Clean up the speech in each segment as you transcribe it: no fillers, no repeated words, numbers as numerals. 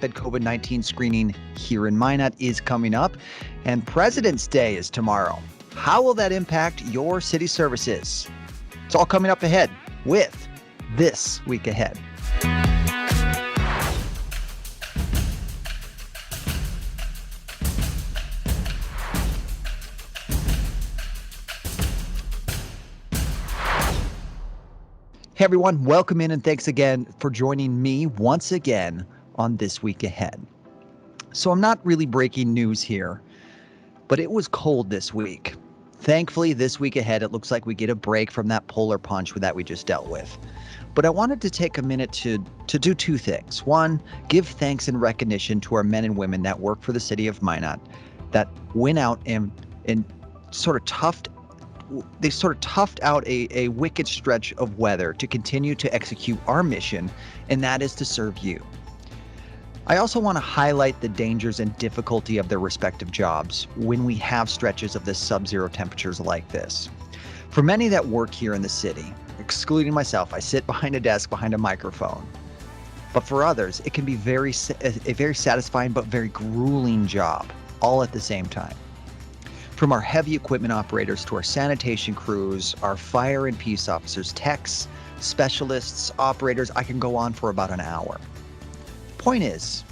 that COVID-19 screening here in Minot is coming up, and President's Day is tomorrow. How will that impact your city services? It's all coming up ahead with This Week Ahead. Hey everyone, welcome in and thanks again for joining me once again on This Week Ahead. So I'm not really breaking news here, but it was cold this week. Thankfully, This Week Ahead, it looks like we get a break from that polar punch that we just dealt with. But I wanted to take a minute to do two things. One, give thanks and recognition to our men and women that work for the city of Minot that went out and sort of toughed out a wicked stretch of weather to continue to execute our mission, and that is to serve you. I also want to highlight the dangers and difficulty of their respective jobs when we have stretches of this sub-zero temperatures like this. For many that work here in the city, excluding myself, I sit behind a desk behind a microphone. But for others, it can be a very satisfying but very grueling job, all at the same time. From our heavy equipment operators to our sanitation crews, our fire and peace officers, techs, specialists, operators, I can go on for about an hour. Point is,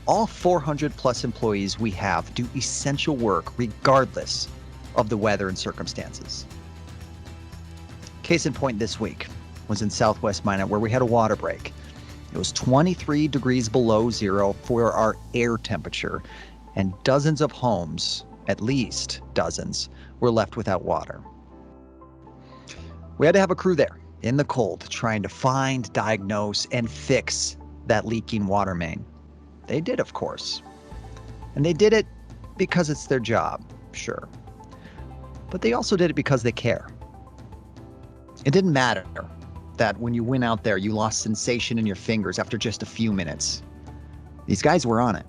all 400 plus employees we have do essential work regardless of the weather and circumstances. Case in point this week was in Southwest Minot where we had a water break. It was 23 degrees below zero for our air temperature, and dozens of homes, at least dozens, were left without water. We had to have a crew there in the cold trying to find, diagnose, and fix that leaking water main. They did, of course. And they did it because it's their job, sure. But they also did it because they care. It didn't matter that when you went out there, you lost sensation in your fingers after just a few minutes. These guys were on it.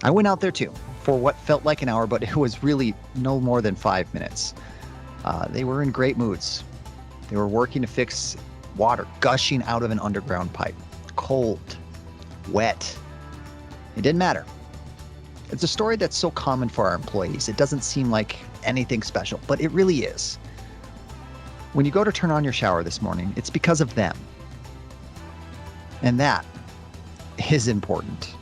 I went out there too for what felt like an hour, but it was really no more than 5 minutes. They were in great moods. They were working to fix water gushing out of an underground pipe. Cold, wet. It didn't matter. It's a story that's so common for our employees. It doesn't seem like anything special, but it really is. When you go to turn on your shower this morning, it's because of them. And that is important.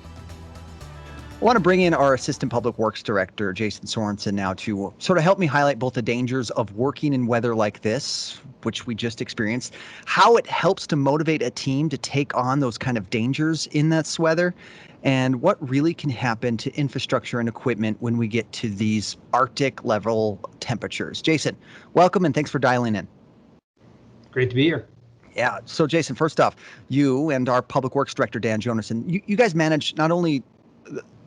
I want to bring in our Assistant Public Works Director, Jason Sanderson, now to sort of help me highlight both the dangers of working in weather like this, which we just experienced, how it helps to motivate a team to take on those kind of dangers in this weather, and what really can happen to infrastructure and equipment when we get to these Arctic level temperatures. Jason, welcome and thanks for dialing in. Great to be here. Yeah. So Jason, first off, you and our Public Works Director, Dan Jonason, you guys manage not only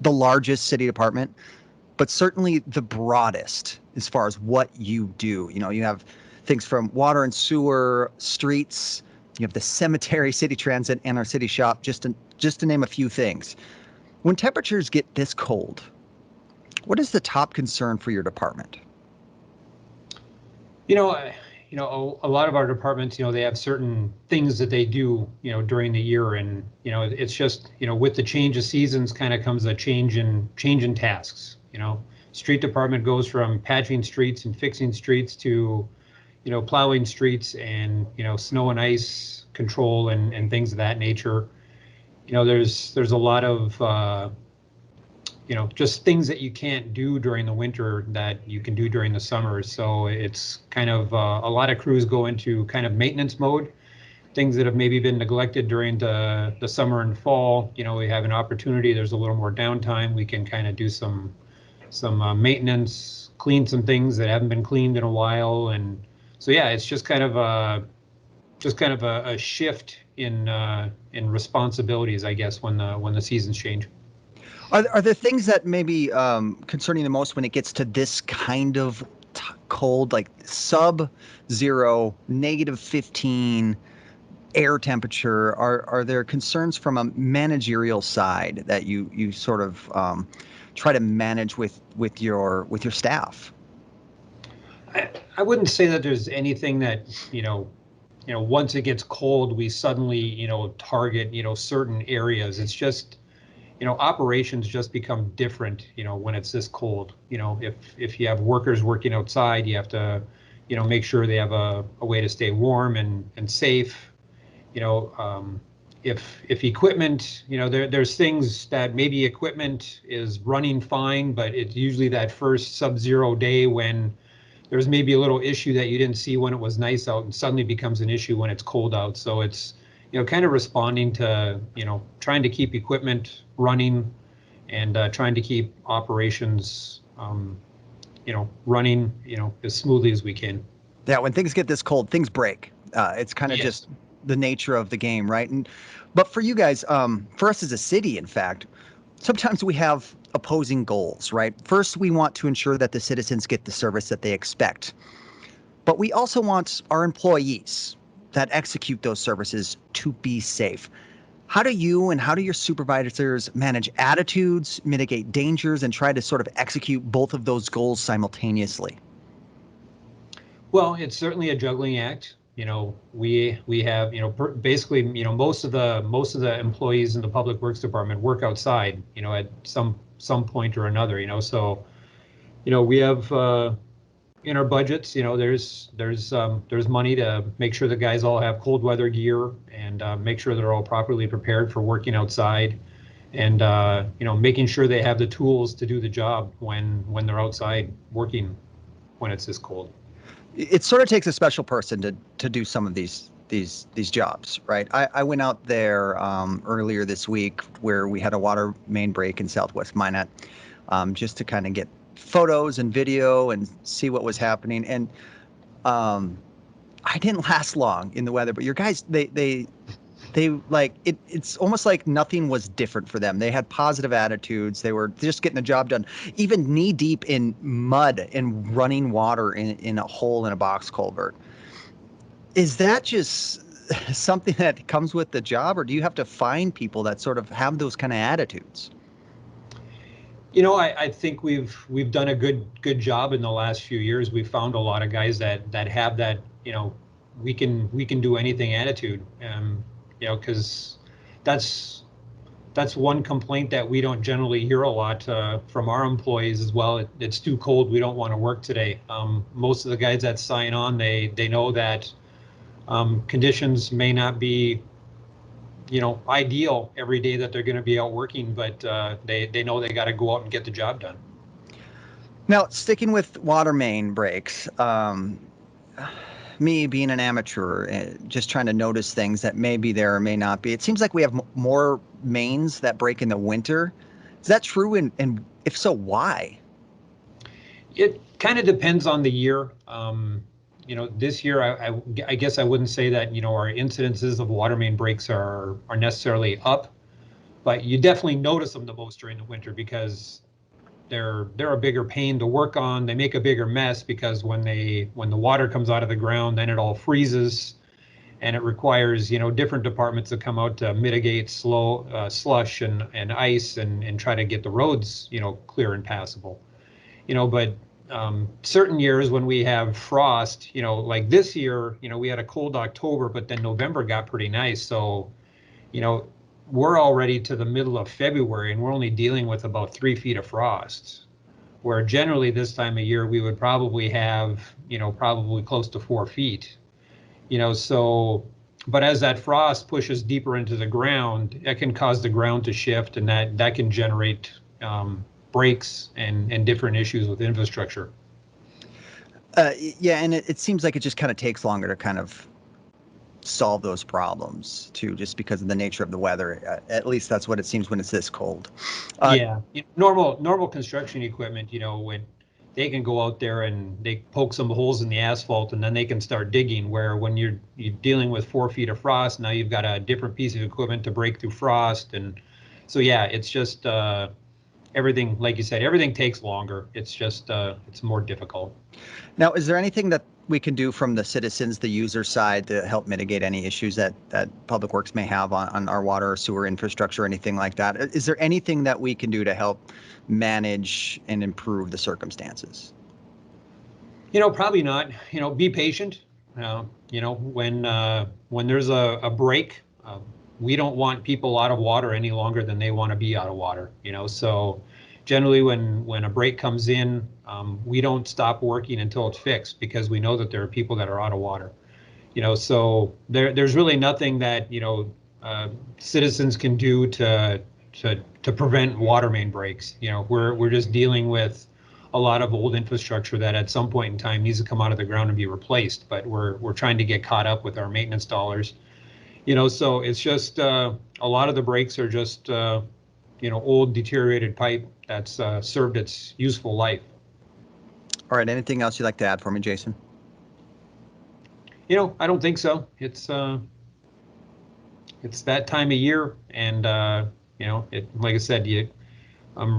the largest city department, but certainly the broadest as far as what you do. You know, you have things from water and sewer, streets, you have the cemetery, city transit, and our city shop, just to name a few things. When temperatures get this cold, what is the top concern for your department? A lot of our departments, they have certain things that they do, during the year, and it's just, with the change of seasons, kind of comes a change in tasks. Street department goes from patching streets and fixing streets to, plowing streets and snow and ice control and things of that nature. There's a lot of just things that you can't do during the winter that you can do during the summer. So it's kind of a lot of crews go into kind of maintenance mode, things that have maybe been neglected during the summer and fall. We have an opportunity, there's a little more downtime. We can kind of do some maintenance, clean some things that haven't been cleaned in a while. And so, yeah, it's just kind of a shift in responsibilities, I guess, when the seasons change. Are there things that maybe concerning the most when it gets to this kind of cold, like sub-zero, -15 air temperature? Are there concerns from a managerial side that you sort of try to manage with your staff? I wouldn't say that there's anything that once it gets cold, we suddenly target certain areas. It's just operations just become different, when it's this cold. If you have workers working outside, you have to, make sure they have a way to stay warm and safe. You know, if equipment, there's things that maybe equipment is running fine, but it's usually that first sub-zero day when there's maybe a little issue that you didn't see when it was nice out and suddenly becomes an issue when it's cold out. So it's, kind of responding to, trying to keep equipment running and trying to keep operations, running, as smoothly as we can. Yeah, when things get this cold, things break. It's kind of Yes. just the nature of the game, right? But for you guys, for us as a city, in fact, sometimes we have opposing goals, right? First, we want to ensure that the citizens get the service that they expect, but we also want our employees that execute those services to be safe. How do you and how do your supervisors manage attitudes, mitigate dangers, and try to sort of execute both of those goals simultaneously? Well, it's certainly a juggling act. We have, basically, most of the employees in the Public Works Department work outside, at some point or another, so, we have, in our budgets, there's money to make sure the guys all have cold weather gear and make sure they're all properly prepared for working outside, and making sure they have the tools to do the job when they're outside working when it's this cold. It sort of takes a special person to do some of these jobs, right? I went out there earlier this week where we had a water main break in Southwest Minot, just to kind of get photos and video and see what was happening. And I didn't last long in the weather, but your guys, they like it's almost like nothing was different for them. They had positive attitudes. They were just getting the job done, even knee deep in mud and running water in a hole in a box culvert. Is that just something that comes with the job, or do you have to find people that sort of have those kind of attitudes? I think we've done a good job in the last few years. We've found a lot of guys that have that, we can do anything attitude. Because that's one complaint that we don't generally hear a lot from our employees as well. It's too cold. We don't want to work today. Most of the guys that sign on, they know that conditions may not be, ideal every day that they're going to be out working, but they know they got to go out and get the job done. Now, sticking with water main breaks, me being an amateur, just trying to notice things that may be there or may not be. It seems like we have more mains that break in the winter. Is that true? And if so, why? It kind of depends on the year. This year, I guess I wouldn't say that, our incidences of water main breaks are necessarily up, but you definitely notice them the most during the winter because they're a bigger pain to work on. They make a bigger mess because when the water comes out of the ground, then it all freezes, and it requires, different departments to come out to mitigate slush and ice and try to get the roads, clear and passable. But certain years when we have frost, like this year, we had a cold October, but then November got pretty nice. So, we're already to the middle of February and we're only dealing with about 3 feet of frost, where generally this time of year we would probably have, probably close to 4 feet, so, but as that frost pushes deeper into the ground, it can cause the ground to shift, and that can generate breaks and different issues with infrastructure. Yeah, and it seems like it just kind of takes longer to kind of solve those problems too, just because of the nature of the weather. At least that's what it seems when it's this cold. Yeah, normal construction equipment, when they can go out there and they poke some holes in the asphalt and then they can start digging, where when you're dealing with 4 feet of frost, now you've got a different piece of equipment to break through frost. And so, yeah, it's just everything, like you said, everything takes longer. It's just it's more difficult. Now, is there anything that we can do from the citizens, the user side, to help mitigate any issues that Public Works may have on our water or sewer infrastructure or anything like that? Is there anything that we can do to help manage and improve the circumstances? Probably not. Be patient. When there's a break, we don't want people out of water any longer than they want to be out of water, so generally when a break comes in, we don't stop working until it's fixed, because we know that there are people that are out of water, so there's really nothing that citizens can do to prevent water main breaks. We're just dealing with a lot of old infrastructure that at some point in time needs to come out of the ground and be replaced, but we're trying to get caught up with our maintenance dollars. So it's just a lot of the breaks are just old deteriorated pipe that's served its useful life. All right. Anything else you'd like to add for me, Jason? I don't think so. It's that time of year, and like I said,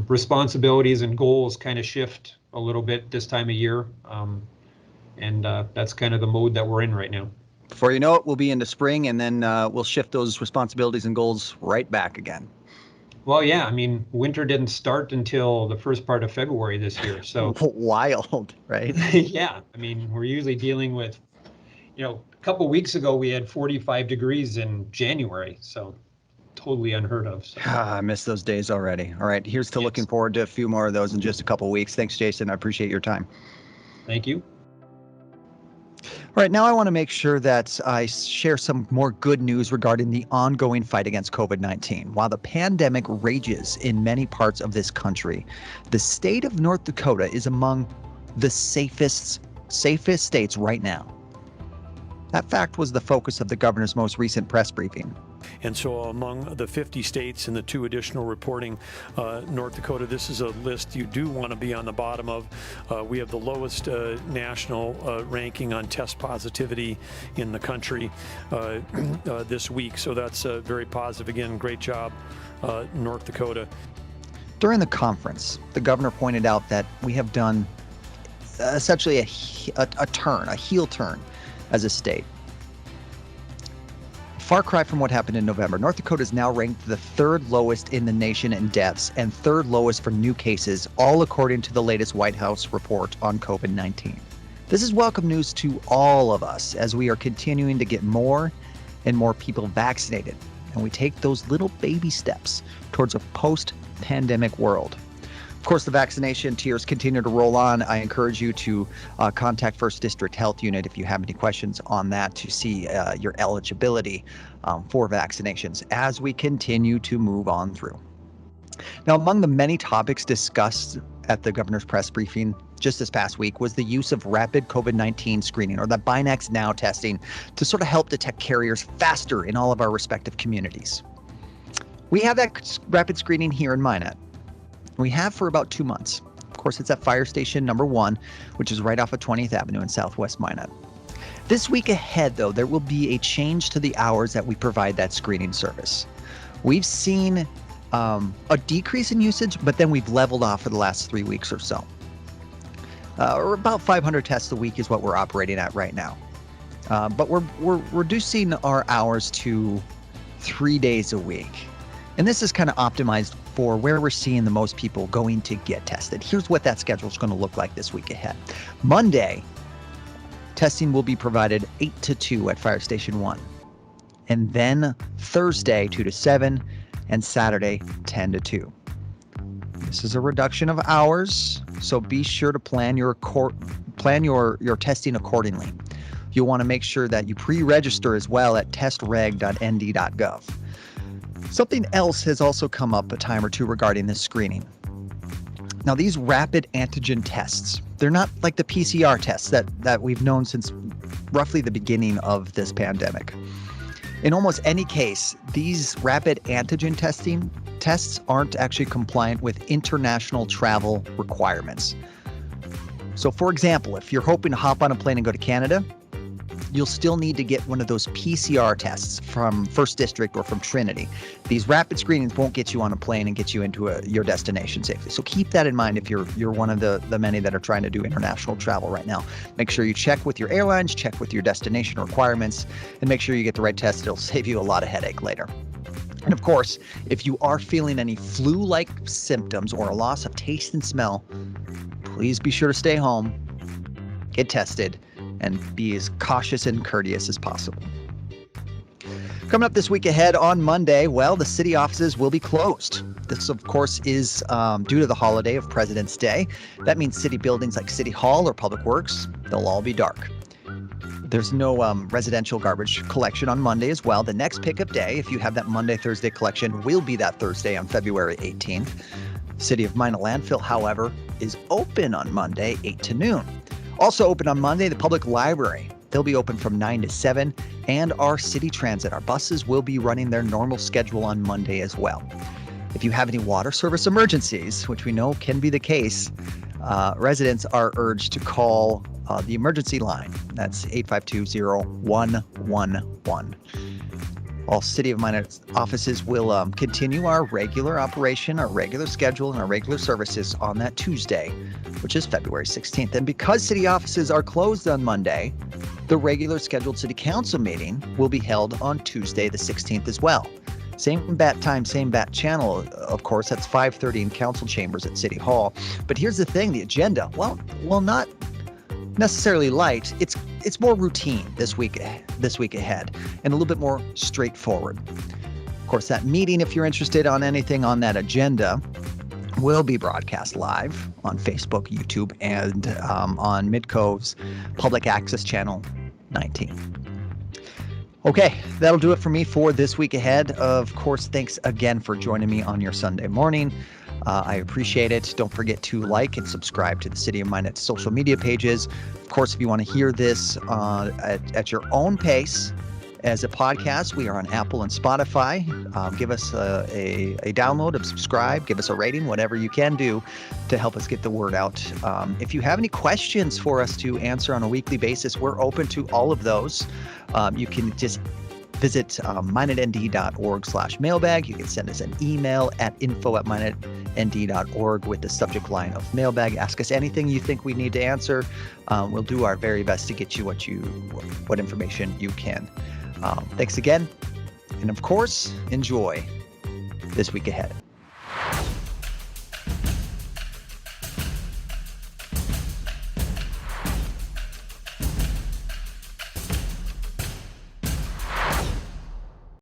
responsibilities and goals kind of shift a little bit this time of year, and that's kind of the mode that we're in right now. Before you know it, we'll be into spring, and then we'll shift those responsibilities and goals right back again. Well, yeah, I mean, winter didn't start until the first part of February this year, so wild, right? Yeah, I mean, we're usually dealing with, a couple weeks ago we had 45 degrees in January, so totally unheard of. So. I miss those days already. All right, here's to looking forward to a few more of those in just a couple weeks. Thanks, Jason. I appreciate your time. Thank you. All right, now I want to make sure that I share some more good news regarding the ongoing fight against COVID-19. While the pandemic rages in many parts of this country, the state of North Dakota is among the safest states right now. That fact was the focus of the governor's most recent press briefing. And so among the 50 states and the 2 additional reporting, North Dakota, this is a list you do want to be on the bottom of. We have the lowest national ranking on test positivity in the country this week. So that's very positive. Again, great job, North Dakota. During the conference, the governor pointed out that we have done essentially a heel turn as a state. Far cry from what happened in November. North Dakota is now ranked the 3rd lowest in the nation in deaths and 3rd lowest for new cases, all according to the latest White House report on COVID-19. This is welcome news to all of us as we are continuing to get more and more people vaccinated, and we take those little baby steps towards a post-pandemic world. Of course, the vaccination tiers continue to roll on. I encourage you to contact First District Health Unit if you have any questions on that to see your eligibility for vaccinations as we continue to move on through. Now, among the many topics discussed at the governor's press briefing just this past week was the use of rapid COVID-19 screening, or the Binax Now testing, to sort of help detect carriers faster in all of our respective communities. We have that rapid screening here in Minot. We have for about 2 months. Of course, it's at Fire Station number 1, which is right off of 20th Avenue in Southwest Minot. This week ahead, though, there will be a change to the hours that we provide that screening service. We've seen a decrease in usage, but then we've leveled off for the last 3 weeks or so. Or about 500 tests a week is what we're operating at right now. But we're reducing our hours to 3 days a week. And this is kind of optimized for where we're seeing the most people going to get tested. Here's what that schedule is going to look like this week ahead. Monday, testing will be provided 8 to 2 at Fire Station 1. And then Thursday, 2 to 7, and Saturday, 10 to 2. This is a reduction of hours, so be sure to plan your testing accordingly. You'll want to make sure that you pre-register as well at testreg.nd.gov. Something else has also come up a time or two regarding this screening. Now, these rapid antigen tests, they're not like the PCR tests that we've known since roughly the beginning of this pandemic. In almost any case, these rapid antigen tests aren't actually compliant with international travel requirements. So, for example, if you're hoping to hop on a plane and go to Canada, you'll still need to get one of those PCR tests from First District or from Trinity. These rapid screenings won't get you on a plane and get you into your destination safely. So keep that in mind if you're one of the many that are trying to do international travel right now. Make sure you check with your airlines, check with your destination requirements, and make sure you get the right test. It'll save you a lot of headache later. And of course, if you are feeling any flu-like symptoms or a loss of taste and smell, please be sure to stay home, get tested, and be as cautious and courteous as possible. Coming up this week ahead on Monday, well, the city offices will be closed. This, of course, is due to the holiday of President's Day. That means city buildings like City Hall or Public Works, they'll all be dark. There's no residential garbage collection on Monday as well. The next pickup day, if you have that Monday-Thursday collection, will be that Thursday on February 18th. City of Minot landfill, however, is open on Monday, 8 to noon. Also open on Monday, the public library. They'll be open from 9 to 7. And our city transit, our buses will be running their normal schedule on Monday as well. If you have any water service emergencies, which we know can be the case, residents are urged to call the emergency line. That's 852-0111. All City of Minot offices will continue our regular operation, our regular schedule, and our regular services on that Tuesday, which is February 16th. And because city offices are closed on Monday, the regular scheduled city council meeting will be held on Tuesday the 16th as well. Same bat time, same bat channel, of course. That's 5:30 in council chambers at City Hall. But here's the thing, the agenda, well, not necessarily light. It's more routine this week ahead, and a little bit more straightforward. Of course, that meeting, if you're interested on anything on that agenda, will be broadcast live on Facebook, YouTube, and on Midcove's Public Access Channel 19. Okay, that'll do it for me for this week ahead. Of course, thanks again for joining me on your Sunday morning. I appreciate it. Don't forget to like and subscribe to the City of Minot social media pages. Of course, if you want to hear this at your own pace as a podcast, we are on Apple and Spotify. Give us a download, a subscribe, give us a rating, whatever you can do to help us get the word out. If you have any questions for us to answer on a weekly basis, we're open to all of those. You can just visit minotnd.org/mailbag. You can send us an email at info@minotnd.org with the subject line of mailbag. Ask us anything you think we need to answer. We'll do our very best to get you what information you can. Thanks again. And of course, enjoy this week ahead.